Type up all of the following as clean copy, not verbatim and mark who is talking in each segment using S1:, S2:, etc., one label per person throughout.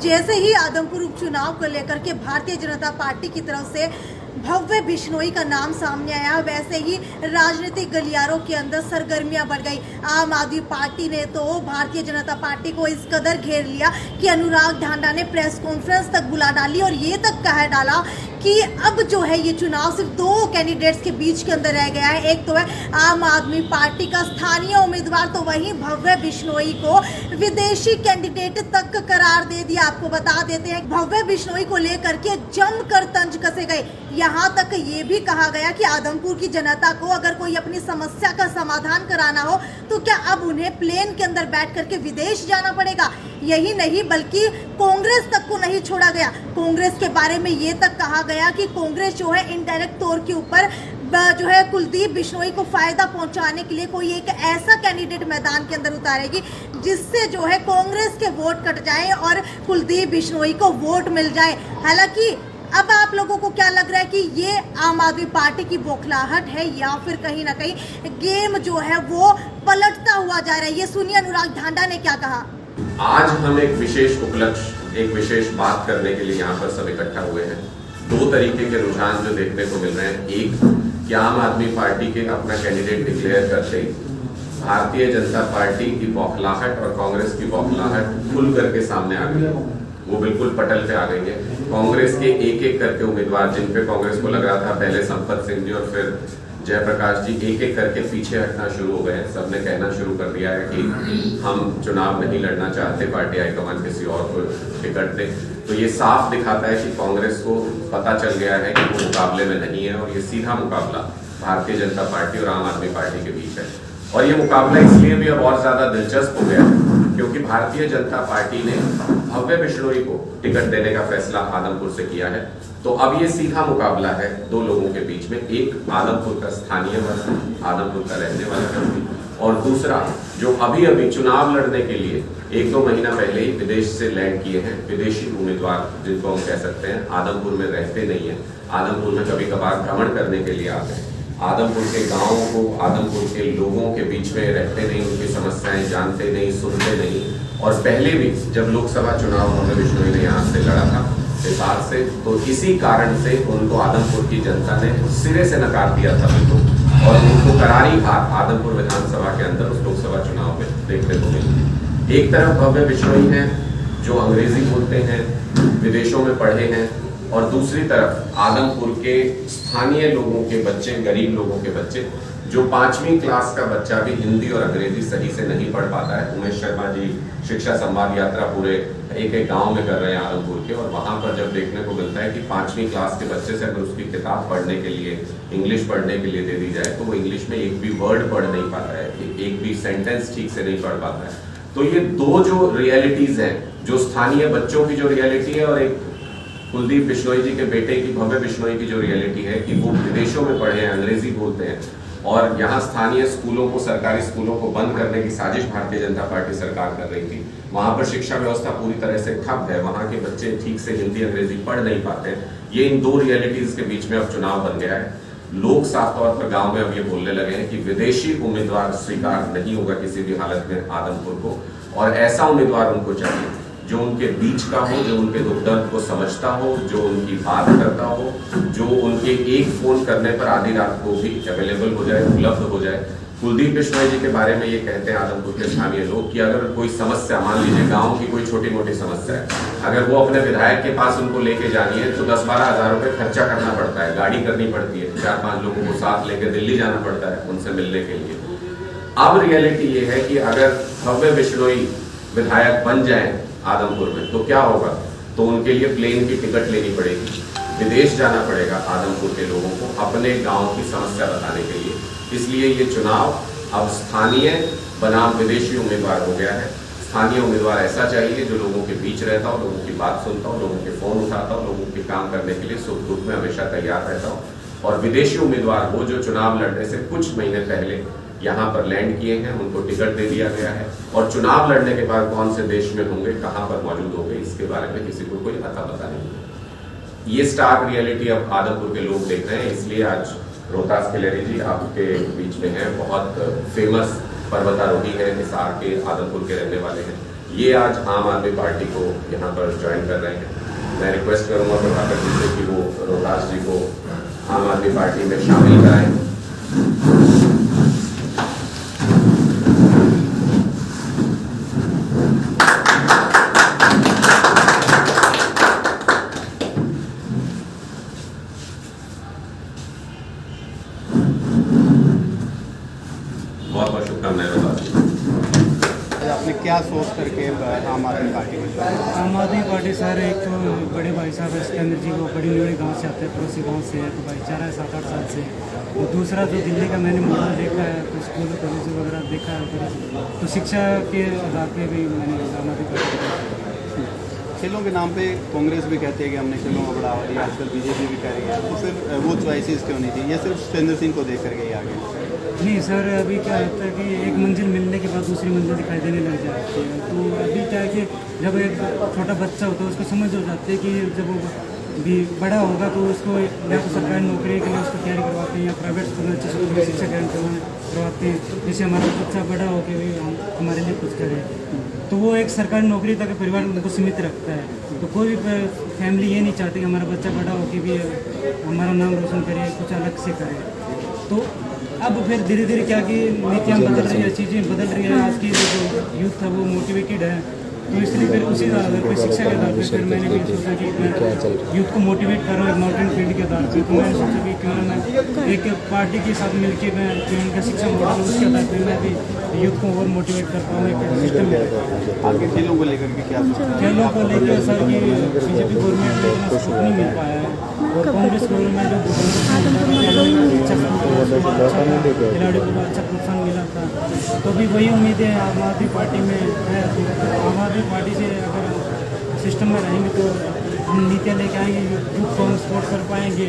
S1: जैसे ही आदमपुर उपचुनाव को लेकर के भारतीय जनता पार्टी की तरफ से भव्य बिश्नोई का नाम सामने आया, वैसे ही राजनीतिक गलियारों के अंदर सरगर्मियां बढ़ गई। आम आदमी पार्टी ने तो भारतीय जनता पार्टी को इस कदर घेर लिया कि अनुराग ढांडा ने प्रेस कॉन्फ्रेंस तक बुला डाली और ये तक कह डाला कि अब जो है ये चुनाव सिर्फ दो कैंडिडेट्स के बीच के अंदर रह गया है। एक तो है आम आदमी पार्टी का स्थानीय उम्मीदवार, तो वहीं भव्य बिश्नोई को विदेशी कैंडिडेट तक करार दे दिया। आपको बता देते हैं भव्य बिश्नोई को लेकर के जमकर तंज कसे गए। यहाँ तक ये भी कहा गया कि आदमपुर की जनता को अगर कोई अपनी समस्या का समाधान कराना हो तो क्या अब उन्हें प्लेन के अंदर बैठ करके विदेश जाना पड़ेगा। यही नहीं बल्कि कांग्रेस तक को नहीं छोड़ा गया। कांग्रेस के बारे में ये तक कहा गया कि कांग्रेस जो है इनडायरेक्ट तौर के ऊपर जो है कुलदीप बिश्नोई को फायदा पहुंचाने के लिए कोई एक ऐसा कैंडिडेट मैदान के अंदर उतारेगी जिससे जो है कांग्रेस के वोट कट जाए और कुलदीप बिश्नोई को वोट मिल जाए। हालांकि अब आप लोगों को क्या लग रहा है कि ये आम आदमी पार्टी की बौखलाहट है या फिर कहीं ना कहीं गेम जो है वो पलटता हुआ जा रहा है। ये सुनिए अनुराग ढांडा ने क्या कहा।
S2: आज हम एक विशेष उपलक्ष्य, एक विशेष बात करने के लिए यहाँ पर सब इकट्ठा हुए हैं। दो तरीके के रुझान जो देखने को मिल रहे हैं। एक कि आम आदमी पार्टी के अपना कैंडिडेट डिक्लेयर करते ही भारतीय जनता पार्टी की बौखलाहट और कांग्रेस की बौखलाहट खुल करके सामने आ गई, वो बिल्कुल पटल पे आ गई है। कांग्रेस के एक एक करके उम्मीदवार, जिन पे कांग्रेस को लग रहा था पहले संपत सिंह जी और फिर जयप्रकाश जी, एक एक करके पीछे हटना शुरू हो गए। सबने कहना शुरू कर दिया है कि हम चुनाव नहीं लड़ना चाहते, पार्टी हाईकमान किसी और को टिकट दे। तो ये साफ दिखाता है कि कांग्रेस को पता चल गया है कि वो मुकाबले में नहीं है और ये सीधा मुकाबला भारतीय जनता पार्टी और आम आदमी पार्टी के बीच है। और ये मुकाबला इसलिए भी अब और ज्यादा दिलचस्प हो गया क्योंकि भारतीय जनता पार्टी ने भव्य बिश्नोई को टिकट देने का फैसला आदमपुर से किया है। तो अब ये सीधा मुकाबला है दो लोगों के बीच में, एक आदमपुर का स्थानीय व्यक्ति, आदमपुर का रहने वाला व्यक्ति, और दूसरा जो अभी अभी चुनाव लड़ने के लिए एक दो महीना पहले ही विदेश से लैंड किए हैं विदेशी उम्मीदवार, जिनको हम कह सकते हैं आदमपुर में रहते नहीं है, आदमपुर में कभी कभार भ्रमण करने के लिए आते हैं, आदमपुर के गाँवों को, आदमपुर के लोगों के बीच में रहते नहीं, उनकी समस्याएं जानते नहीं, सुनते नहीं। और पहले भी जब लोकसभा चुनाव भव्य बिश्नोई ने यहाँ से लड़ा था बिहार से, तो इसी कारण से उनको आदमपुर की जनता ने सिरे से नकार दिया था बिल्कुल, और उनको करारी हार आदमपुर विधानसभा के अंदर उस लोकसभा चुनाव में देखने को मिली। एक तरफ भव्य बिश्नोई हैं जो अंग्रेजी बोलते हैं, विदेशों में पढ़े हैं, और दूसरी तरफ आदमपुर के स्थानीय लोगों के बच्चे, गरीब लोगों के बच्चे, जो 5वीं क्लास का बच्चा भी हिंदी और अंग्रेजी सही से नहीं पढ़ पाता है। उमेश शर्मा जी शिक्षा संवाद यात्रा पूरे एक एक गांव में कर रहे हैं आदमपुर के, और वहां पर जब देखने को मिलता है कि 5वीं क्लास के बच्चे से अगर उसकी किताब पढ़ने के लिए, इंग्लिश पढ़ने के लिए दे दी जाए तो वो इंग्लिश में एक भी वर्ड पढ़ नहीं पाता है, एक भी सेंटेंस ठीक से नहीं पढ़ पाता है। तो ये दो जो रियलिटीज हैं, जो स्थानीय बच्चों की जो रियलिटी है और एक कुलदीप बिश्नोई जी के बेटे की, भव्य बिश्नोई की जो रियलिटी है कि वो विदेशों में पढ़े हैं, अंग्रेजी बोलते हैं, और यहाँ स्थानीय स्कूलों को, सरकारी स्कूलों को बंद करने की साजिश भारतीय जनता पार्टी सरकार कर रही थी। वहां पर शिक्षा व्यवस्था पूरी तरह से ठप है, वहां के बच्चे ठीक से हिंदी अंग्रेजी पढ़ नहीं पाते हैं। ये इन दो रियलिटीज के बीच में अब चुनाव बन गया है। लोग साफ तौर पर गांव में अब ये बोलने लगे हैं कि विदेशी उम्मीदवार स्वीकार नहीं होगा किसी भी हालत में आदमपुर को, और ऐसा उम्मीदवार उनको चाहिए जो उनके बीच का हो, जो उनके दुख दर्द को समझता हो, जो उनकी बात करता हो, जो उनके एक फोन करने पर आधी रात को भी अवेलेबल हो जाए, उपलब्ध हो जाए। कुलदीप बिश्नोई जी के बारे में ये कहते हैं आदमपुर के स्थानीय लोग कि अगर कोई समस्या, मान लीजिए गांव की कोई छोटी मोटी समस्या है, अगर वो अपने विधायक के पास उनको लेके जानी है तो 10-12 हज़ार रुपए खर्चा करना पड़ता है, गाड़ी करनी पड़ती है, 4-5 लोगों को साथ लेकर दिल्ली जाना पड़ता है उनसे मिलने के लिए। अब रियलिटी ये है कि अगर भव्य बिश्नोई विधायक बन जाए आदमपुर में तो क्या होगा, तो उनके लिए प्लेन की टिकट लेनी पड़ेगी, विदेश जाना पड़ेगा आदमपुर के लोगों को अपने गांव की समस्या बताने के लिए। इसलिए ये चुनाव अब स्थानीय बनाम विदेशी उम्मीदवार हो गया है। स्थानीय उम्मीदवार ऐसा चाहिए जो लोगों के बीच रहता हो, लोगों की बात सुनता हो, लोगों के फोन उठाता हो, लोगों के काम करने के लिए सुख दुख में हमेशा तैयार रहता हो। और विदेशी उम्मीदवार वो जो चुनाव लड़ने से कुछ महीने पहले यहाँ पर लैंड किए हैं, उनको टिकट दे दिया गया है, और चुनाव लड़ने के बाद कौन से देश में होंगे, कहाँ पर मौजूद होंगे, इसके बारे में किसी को कोई अता पता नहीं है। ये स्टार रियलिटी अब आदमपुर के लोग देख रहे हैं। इसलिए आज रोहतास खिलेरी जी आपके बीच में हैं, बहुत फेमस पर्वतारोही हैं, हिसार के, आदमपुर के रहने वाले हैं। ये आज आम आदमी पार्टी को यहाँ पर ज्वाइन कर रहे हैं। मैं रिक्वेस्ट करूँगा प्रभाकर जी से कि वो रोहतास जी को आम आदमी पार्टी में शामिल कराएं। बहुत बहुत शुभकामनाएं रोहतास जी।
S3: आपने क्या सोच करके आम आदमी पार्टी में ज्वाइन किया?
S4: आम आदमी पार्टी सर एक तो बड़े भाई साहब है सिकंदर जी वो बड़ी नोड़ी गांव से आते हैं, पड़ोसी गांव से है, तो भाईचारा है 7-8 साल से। और दूसरा जो दिल्ली का मैंने मॉडल देखा है, तो स्कूल कॉलेज वगैरह देखा है, तो शिक्षा के आधार पे भी मैंने आम आदमी पार्टी।
S3: खेलों के नाम पे कांग्रेस भी कहती है कि हमने खेलों को बढ़ावा दिया, आजकल बीजेपी भी कह रही है, तो फिर वो चॉइसेस क्यों नहीं थी? ये सिर्फ सिकंदर सिंह को देख करके ही आगे?
S4: नहीं सर, अभी क्या होता है कि एक मंजिल मिलने के बाद दूसरी मंजिल दिखाई देने लग जाती है। तो अभी क्या है कि जब एक छोटा बच्चा होता है उसको समझ हो जाती है कि जब वो भी बड़ा होगा तो उसको या तो सरकारी नौकरी के लिए उसको तैयारी करवाते हैं या प्राइवेट स्कूल में अच्छे स्कूल में शिक्षा ग्रहण करवाते हैं, जिससे हमारा बच्चा बड़ा होकर भी हमारे लिए कुछ करे। तो वो एक सरकारी नौकरी तक परिवार उनको सीमित रखता है। तो कोई भी फैमिली ये नहीं चाहती कि हमारा बच्चा बड़ा होकर भी हमारा नाम रोशन करे, कुछ अलग से करे। तो अब फिर धीरे धीरे क्या कि नीतियाँ बदल रही है, चीज़ें बदल रही है, आज की जो यूथ है वो मोटिवेटेड है। तो इसलिए फिर उसी आधार पर शिक्षा के आधार पर फिर मैंने भी सोचा कि मैं यूथ को मोटिवेट कर रहा हूँ मॉडर्न फील्ड के आधार पर। तो मैंने सोचा कि क्यों ना मैं एक पार्टी के साथ मिलकर मैं जो उनका शिक्षा मॉडल उसके आधार पर मैं भी यूथ को और मोटिवेट कर पाऊँ एक सिस्टम।
S3: आगे खेलों को लेकर के क्या सोचा?
S4: खेलों को लेकर सर कि बीजेपी गवर्नमेंट में इतना सपोर्ट नहीं मिल पाया है, और कांग्रेस गवर्नमेंट जो खिलाड़ी को अच्छा प्रोत्साहन मिला था। तो भी वही उम्मीद है आम आदमी पार्टी में है। तो आम आदमी पार्टी से अगर सिस्टम में रहेंगे तो हम नीतियाँ लेके आएंगे, यूथ को हम सपोर्ट कर पाएंगे।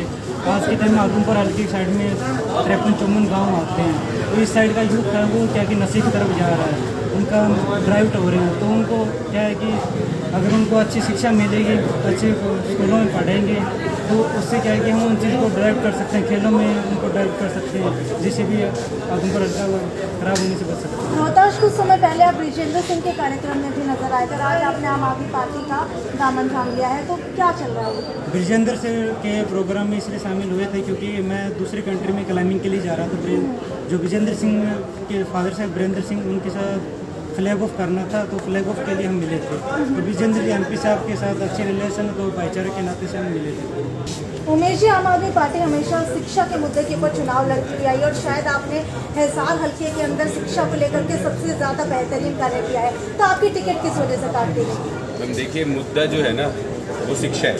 S4: आज के टाइम में आदमपुर हल्के साइड में 53-54 गाँव आते हैं, तो इस साइड का यूथ है वो क्या कि नशे की तरफ जा रहा है, उनका ड्राइव हो रहे हैं। तो उनको क्या है कि अगर उनको अच्छी शिक्षा मिलेगी, अच्छे स्कूलों में पढ़ेंगे, तो उससे क्या है कि हम उन चीज़ को ड्राइव कर सकते हैं, खेलों में उनको ड्राइव कर सकते हैं, जिससे भी आदमपुर हल्का खराब होने से बच सकते हैं।
S1: रोहतास कुछ समय पहले आप ब्रिजेंद्र सिंह के कार्यक्रम में भी नजर आए थे, आज आपने आम आदमी पार्टी का दामन थाम लिया है, तो क्या चल रहा है?
S4: ब्रिजेंद्र सिंह के प्रोग्राम में इसलिए शामिल हुए थे क्योंकि मैं दूसरी कंट्री में क्लाइंबिंग के लिए जा रहा था। जो ब्रिजेंद्र सिंह के फादर साहब वीरेंद्र सिंह, उनके साथ फ्लैग ऑफ करना था, तो फ्लैग ऑफ के लिए हम मिले थे। तो ब्रिजेंद्र जी MP साहब के साथ अच्छे रिलेशन, तो भाईचारे के नाते से हम मिले थे।
S1: उमेश जी, आम आदमी पार्टी हमेशा शिक्षा के मुद्दे के ऊपर चुनाव लड़ती आई, और शायद आपने हिसार हल्के के अंदर शिक्षा को लेकर के सबसे ज़्यादा बेहतरीन कार्य किया है, तो आपकी टिकट किस वजह से काट दी गई?
S5: हम देखिए, मुद्दा जो है ना वो शिक्षा है,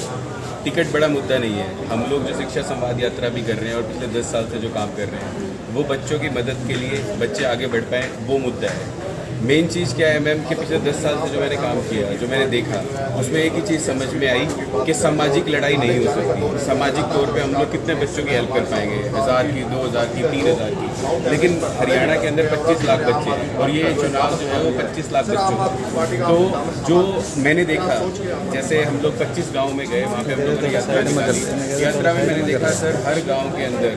S5: टिकट बड़ा मुद्दा नहीं है। हम लोग जो शिक्षा संवाद यात्रा भी कर रहे हैं और पिछले 10 साल से जो काम कर रहे हैं, वो बच्चों की मदद के लिए, बच्चे आगे बढ़ पाएँ, वो मुद्दा है। मेन चीज़ क्या है मैम कि पिछले 10 साल से जो मैंने काम किया, जो मैंने देखा, उसमें एक ही चीज़ समझ में आई कि सामाजिक लड़ाई नहीं हो सकती। सामाजिक तौर पे हम लोग कितने बच्चों की हेल्प कर पाएंगे, 1000 की, 2000 की, 3000 की, लेकिन हरियाणा के अंदर 25 लाख बच्चे हैं और ये चुनाव जो है वो 25 लाख बच्चों का। तो जो मैंने देखा, जैसे हम लोग 25 गाँव में गए, वहाँ पर हम लोग यात्रा निकाली। यात्रा में मैंने देखा सर, हर गाँव के अंदर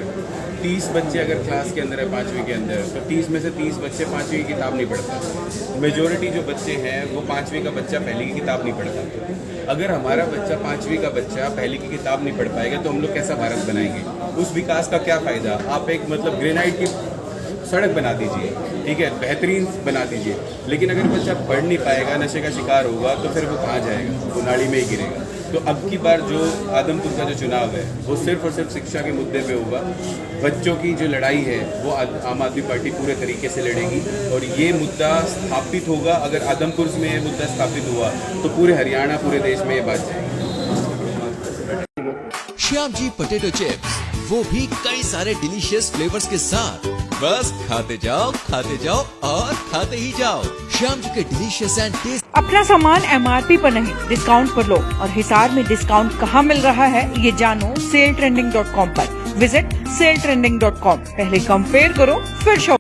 S5: 30 बच्चे अगर क्लास के अंदर है 5वीं के अंदर, तो 30 में से 30 बच्चे 5वीं की किताब नहीं पढ़ता। मेजोरिटी जो बच्चे हैं वो 5वीं का बच्चा पहली की किताब नहीं पढ़ता। अगर हमारा बच्चा 5वीं का बच्चा पहली की किताब नहीं पढ़ पाएगा तो हम लोग कैसा भारत बनाएंगे? उस विकास का क्या फ़ायदा? आप एक मतलब ग्रेनाइट की सड़क बना दीजिए, ठीक है, बेहतरीन बना दीजिए, लेकिन अगर बच्चा पढ़ नहीं पाएगा, नशे का शिकार होगा, तो फिर वो कहाँ जाएगा? वो नाली में ही गिरेगा। तो अब की बार जो आदमपुर का जो चुनाव है वो सिर्फ और सिर्फ शिक्षा के मुद्दे पे होगा। बच्चों की जो लड़ाई है वो आम आदमी पार्टी पूरे तरीके से लड़ेगी और ये मुद्दा स्थापित होगा। अगर आदमपुर में ये मुद्दा स्थापित हुआ तो पूरे हरियाणा, पूरे देश में ये बात जाएगी।
S6: श्याम जी पोटैटो चिप्स, वो भी कई सारे डिलीशियस फ्लेवर्स के साथ। बस खाते जाओ और खाते ही जाओ। श्याम जी के डिलीशियस एंड टेस्ट।
S7: अपना सामान MRP पर नहीं, डिस्काउंट पर लो। और हिसार में डिस्काउंट कहाँ मिल रहा है ये जानो saletrending.com पर। Visit saletrending.com। पहले कंपेयर करो फिर शॉप।